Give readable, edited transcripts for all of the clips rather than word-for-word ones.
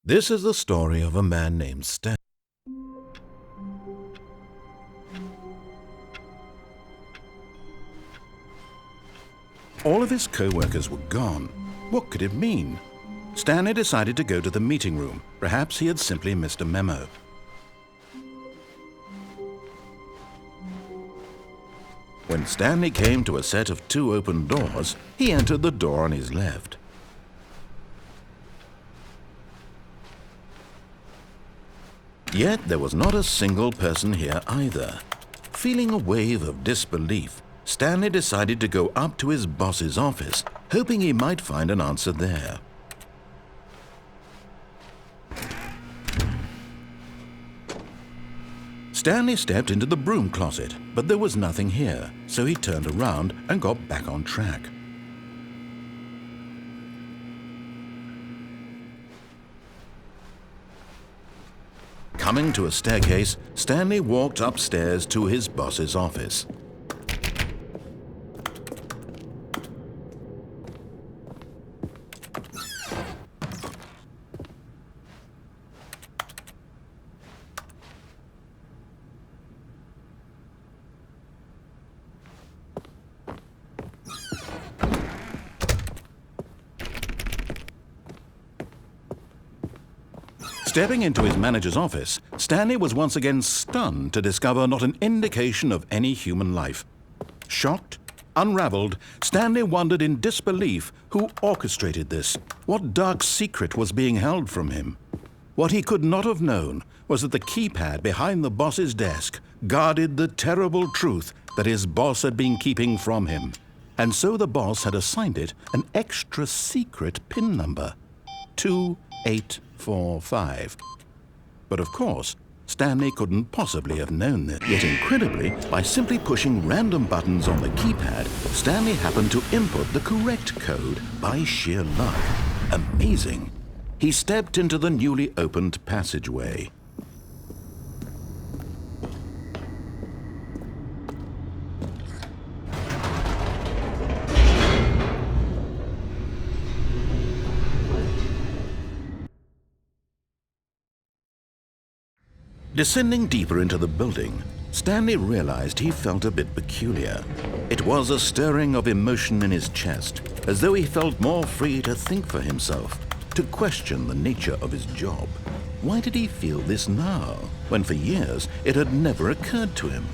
This is the story of a man named Stan. All of his co-workers were gone. What could it mean? Stanley decided to go to the meeting room. Perhaps he had simply missed a memo. When Stanley came to a set of 2 open doors, he entered the door on his left. Yet there was not a single person here either. Feeling a wave of disbelief, Stanley decided to go up to his boss's office, hoping he might find an answer there. Stanley stepped into the broom closet, but there was nothing here, so he turned around and got back on track. Coming to a staircase, Stanley walked upstairs to his boss's office. Stepping into his manager's office, Stanley was once again stunned to discover not an indication of any human life. Shocked, unraveled, Stanley wondered in disbelief who orchestrated this. What dark secret was being held from him? What he could not have known was that the keypad behind the boss's desk guarded the terrible truth that his boss had been keeping from him. And so the boss had assigned it an extra secret PIN number, 2845. But of course, Stanley couldn't possibly have known this. Yet incredibly, by simply pushing random buttons on the keypad, Stanley happened to input the correct code by sheer luck. Amazing. He stepped into the newly opened passageway. Descending deeper into the building, Stanley realized he felt a bit peculiar. It was a stirring of emotion in his chest, as though he felt more free to think for himself, to question the nature of his job. Why did he feel this now, when for years it had never occurred to him?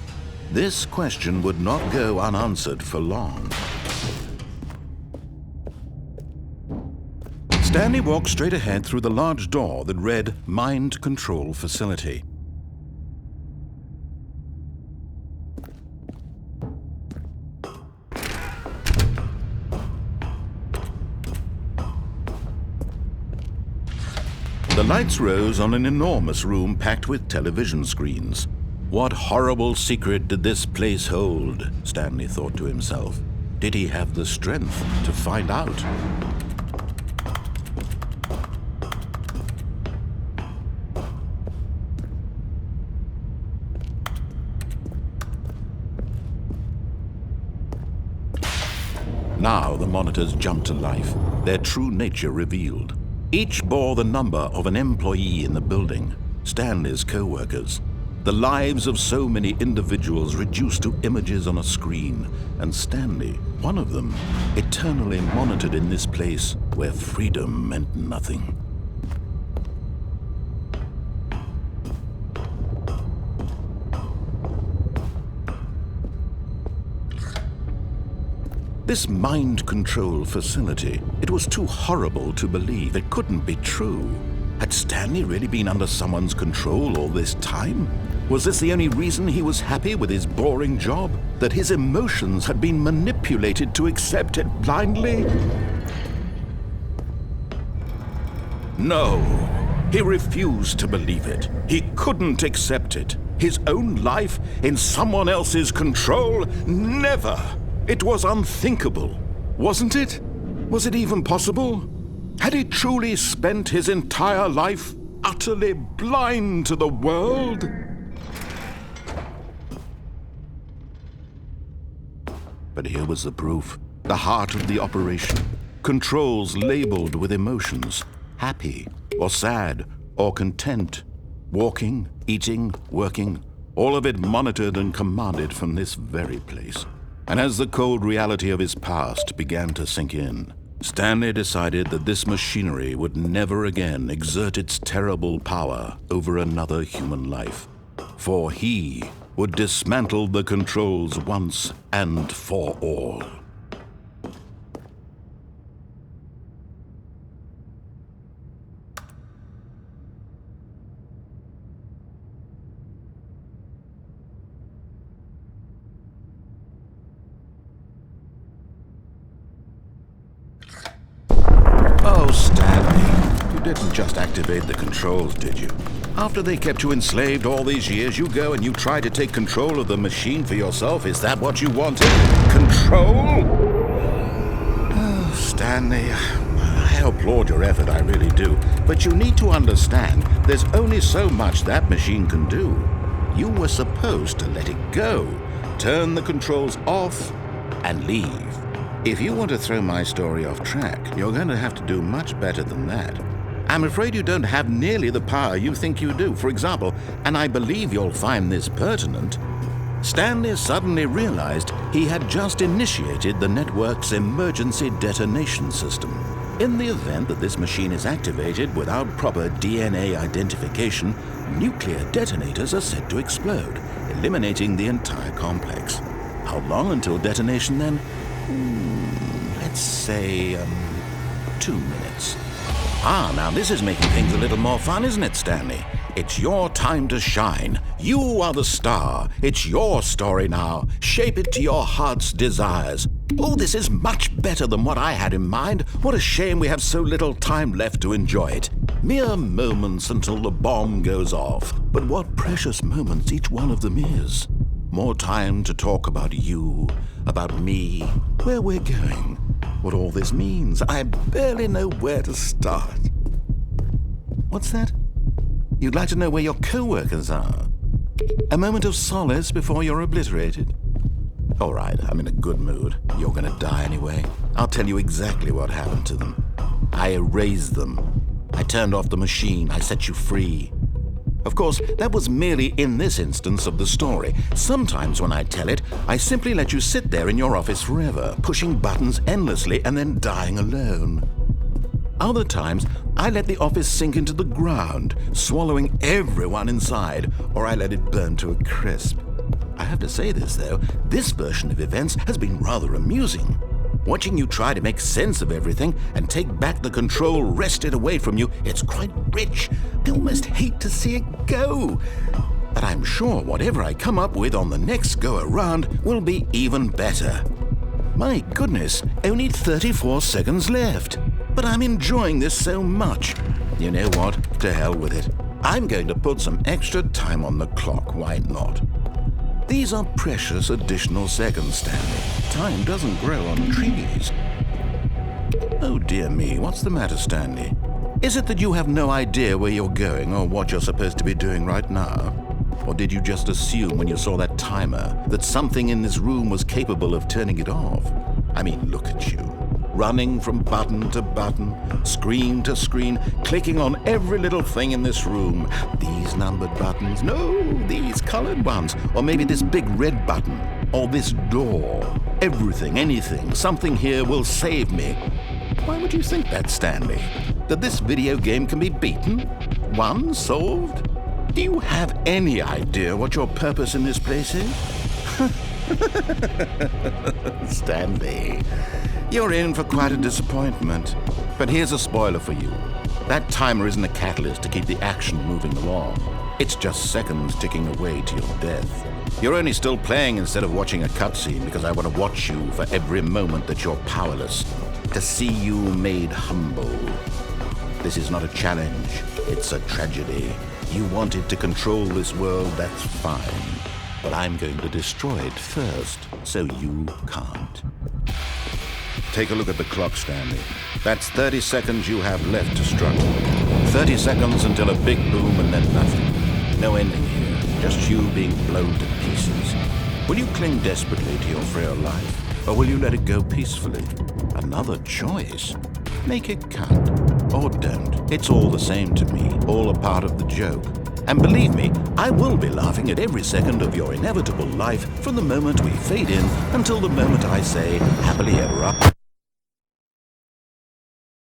This question would not go unanswered for long. Stanley walked straight ahead through the large door that read Mind Control Facility. The lights rose on an enormous room packed with television screens. What horrible secret did this place hold? Stanley thought to himself. Did he have the strength to find out? Now the monitors jumped to life, their true nature revealed. Each bore the number of an employee in the building, Stanley's co-workers. The lives of so many individuals reduced to images on a screen, and Stanley, one of them, eternally monitored in this place where freedom meant nothing. This mind control facility, it was too horrible to believe. It couldn't be true. Had Stanley really been under someone's control all this time? Was this the only reason he was happy with his boring job? That his emotions had been manipulated to accept it blindly? No, he refused to believe it. He couldn't accept it. His own life in someone else's control? Never! It was unthinkable, wasn't it? Was it even possible? Had he truly spent his entire life utterly blind to the world? But here was the proof, the heart of the operation. Controls labeled with emotions, happy, or sad, or content. Walking, eating, working, all of it monitored and commanded from this very place. And as the cold reality of his past began to sink in, Stanley decided that this machinery would never again exert its terrible power over another human life. For he would dismantle the controls once and for all. Oh, Stanley, you didn't just activate the controls, did you? After they kept you enslaved all these years, you go and you try to take control of the machine for yourself. Is that what you wanted? Control? Oh, Stanley, I applaud your effort, I really do. But you need to understand, there's only so much that machine can do. You were supposed to let it go, turn the controls off, and leave. If you want to throw my story off track, you're going to have to do much better than that. I'm afraid you don't have nearly the power you think you do. For example, and I believe you'll find this pertinent, Stanley suddenly realized he had just initiated the network's emergency detonation system. In the event that this machine is activated without proper DNA identification, nuclear detonators are said to explode, eliminating the entire complex. How long until detonation then? Let's say, 2 minutes. Now this is making things a little more fun, isn't it, Stanley? It's your time to shine. You are the star. It's your story now. Shape it to your heart's desires. Oh, this is much better than what I had in mind. What a shame we have so little time left to enjoy it. Mere moments until the bomb goes off. But what precious moments each one of them is. More time to talk about you, about me, where we're going, what all this means. I barely know where to start. What's that? You'd like to know where your co-workers are? A moment of solace before you're obliterated? All right, I'm in a good mood. You're gonna die anyway. I'll tell you exactly what happened to them. I erased them. I turned off the machine. I set you free. Of course, that was merely in this instance of the story. Sometimes when I tell it, I simply let you sit there in your office forever, pushing buttons endlessly and then dying alone. Other times, I let the office sink into the ground, swallowing everyone inside, or I let it burn to a crisp. I have to say this, though, this version of events has been rather amusing. Watching you try to make sense of everything and take back the control wrested away from you, it's quite rich. I almost hate to see it go. But I'm sure whatever I come up with on the next go-around will be even better. My goodness, only 34 seconds left. But I'm enjoying this so much. You know what? To hell with it. I'm going to put some extra time on the clock, why not? These are precious additional seconds, Stanley. Time doesn't grow on trees. Oh dear me, what's the matter, Stanley? Is it that you have no idea where you're going or what you're supposed to be doing right now? Or did you just assume when you saw that timer that something in this room was capable of turning it off? I mean, look at you. Running from button to button, screen to screen, clicking on every little thing in this room. These numbered buttons, no, these colored ones. Or maybe this big red button, or this door. Everything, anything, something here will save me. Why would you think that, Stanley? That this video game can be beaten? Won? Solved? Do you have any idea what your purpose in this place is? Stanley, you're in for quite a disappointment. But here's a spoiler for you. That timer isn't a catalyst to keep the action moving along. It's just seconds ticking away to your death. You're only still playing instead of watching a cutscene because I want to watch you for every moment that you're powerless, to see you made humble. This is not a challenge, it's a tragedy. You wanted to control this world, that's fine. But I'm going to destroy it first, so you can't. Take a look at the clock, Stanley. That's 30 seconds you have left to struggle. 30 seconds until a big boom and then nothing. No ending here, just you being blown to pieces. Will you cling desperately to your frail life, or will you let it go peacefully? Another choice. Make it count. or don't. It's all the same to me, all a part of the joke. And believe me, I will be laughing at every second of your inevitable life from the moment we fade in until the moment I say happily ever after.